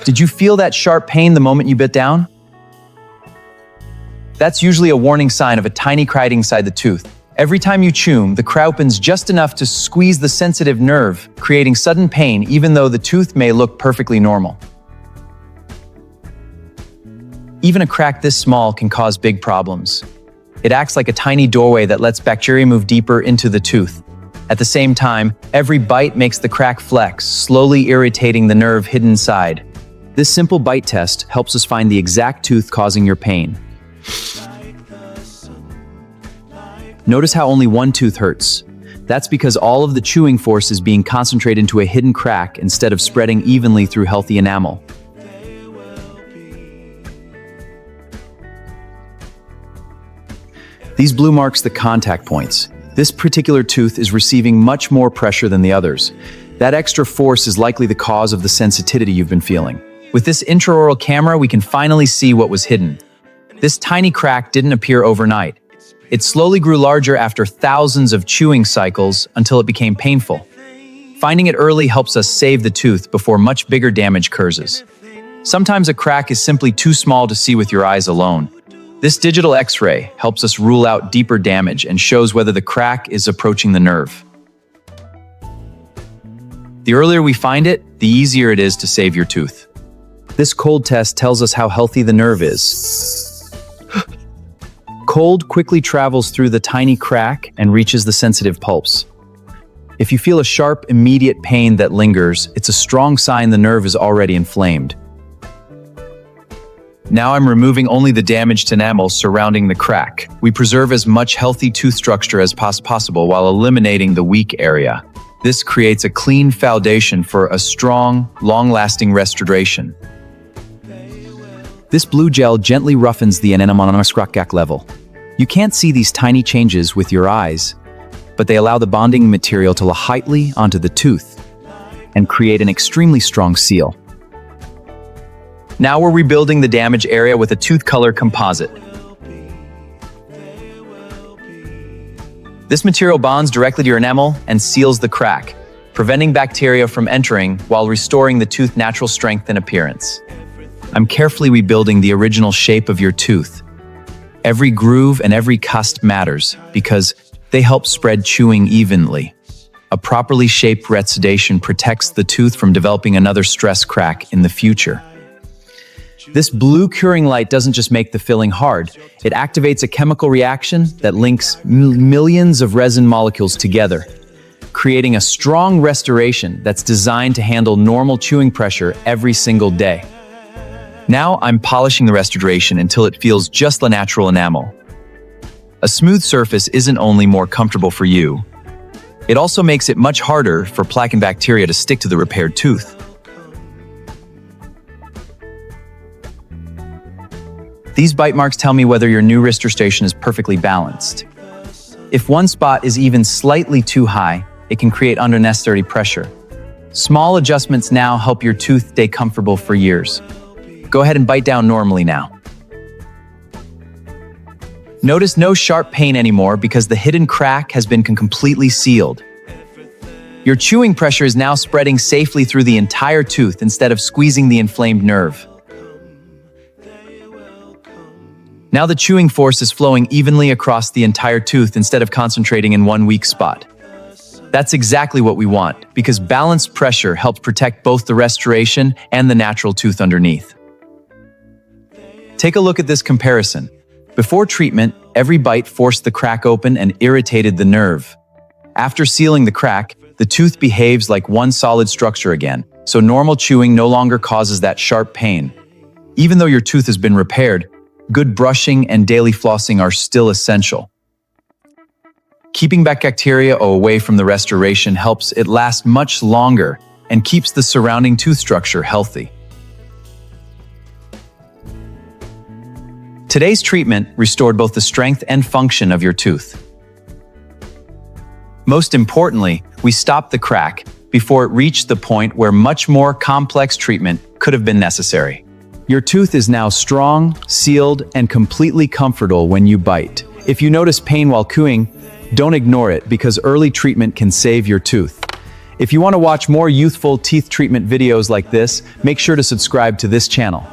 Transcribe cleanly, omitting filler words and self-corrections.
Did you feel that sharp pain the moment you bit down? That's usually a warning sign of a tiny crack inside the tooth. Every time you chew, the crack opens just enough to squeeze the sensitive nerve, creating sudden pain even though the tooth may look perfectly normal. Even a crack this small can cause big problems. It acts like a tiny doorway that lets bacteria move deeper into the tooth. At the same time, every bite makes the crack flex, slowly irritating the nerve hidden inside. This simple bite test helps us find the exact tooth causing your pain. Notice how only one tooth hurts. That's because all of the chewing force is being concentrated into a hidden crack instead of spreading evenly through healthy enamel. These blue marks the contact points. This particular tooth is receiving much more pressure than the others. That extra force is likely the cause of the sensitivity you've been feeling. With this intraoral camera, we can finally see what was hidden. This tiny crack didn't appear overnight. It slowly grew larger after thousands of chewing cycles until it became painful. Finding it early helps us save the tooth before much bigger damage occurs. Sometimes a crack is simply too small to see with your eyes alone. This digital X-ray helps us rule out deeper damage and shows whether the crack is approaching the nerve. The earlier we find it, the easier it is to save your tooth. This cold test tells us how healthy the nerve is. Cold quickly travels through the tiny crack and reaches the sensitive pulps. If you feel a sharp, immediate pain that lingers, it's a strong sign the nerve is already inflamed. Now I'm removing only the damaged enamel surrounding the crack. We preserve as much healthy tooth structure as possible while eliminating the weak area. This creates a clean foundation for a strong, long-lasting restoration. This blue gel gently roughens the enamel on a microscopic level. You can't see these tiny changes with your eyes, but they allow the bonding material to lie tightly onto the tooth and create an extremely strong seal. Now we're rebuilding the damaged area with a tooth color composite. This material bonds directly to your enamel and seals the crack, preventing bacteria from entering while restoring the tooth's natural strength and appearance. I'm carefully rebuilding the original shape of your tooth. Every groove and every cusp matters because they help spread chewing evenly. A properly shaped restoration protects the tooth from developing another stress crack in the future. This blue curing light doesn't just make the filling hard, it activates a chemical reaction that links millions of resin molecules together, creating a strong restoration that's designed to handle normal chewing pressure every single day. Now I'm polishing the restoration until it feels just like natural enamel. A smooth surface isn't only more comfortable for you, it also makes it much harder for plaque and bacteria to stick to the repaired tooth. These bite marks tell me whether your new restoration is perfectly balanced. If one spot is even slightly too high, it can create unnecessary pressure. Small adjustments now help your tooth stay comfortable for years. Go ahead and bite down normally now. Notice no sharp pain anymore because the hidden crack has been completely sealed. Your chewing pressure is now spreading safely through the entire tooth instead of squeezing the inflamed nerve. Now the chewing force is flowing evenly across the entire tooth instead of concentrating in one weak spot. That's exactly what we want because balanced pressure helps protect both the restoration and the natural tooth underneath. Take a look at this comparison. Before treatment, every bite forced the crack open and irritated the nerve. After sealing the crack, the tooth behaves like one solid structure again, so normal chewing no longer causes that sharp pain. Even though your tooth has been repaired, good brushing and daily flossing are still essential. Keeping back bacteria away from the restoration helps it last much longer and keeps the surrounding tooth structure healthy. Today's treatment restored both the strength and function of your tooth. Most importantly, we stopped the crack before it reached the point where much more complex treatment could have been necessary. Your tooth is now strong, sealed, and completely comfortable when you bite. If you notice pain while chewing, don't ignore it because early treatment can save your tooth. If you want to watch more youthful teeth treatment videos like this, make sure to subscribe to this channel.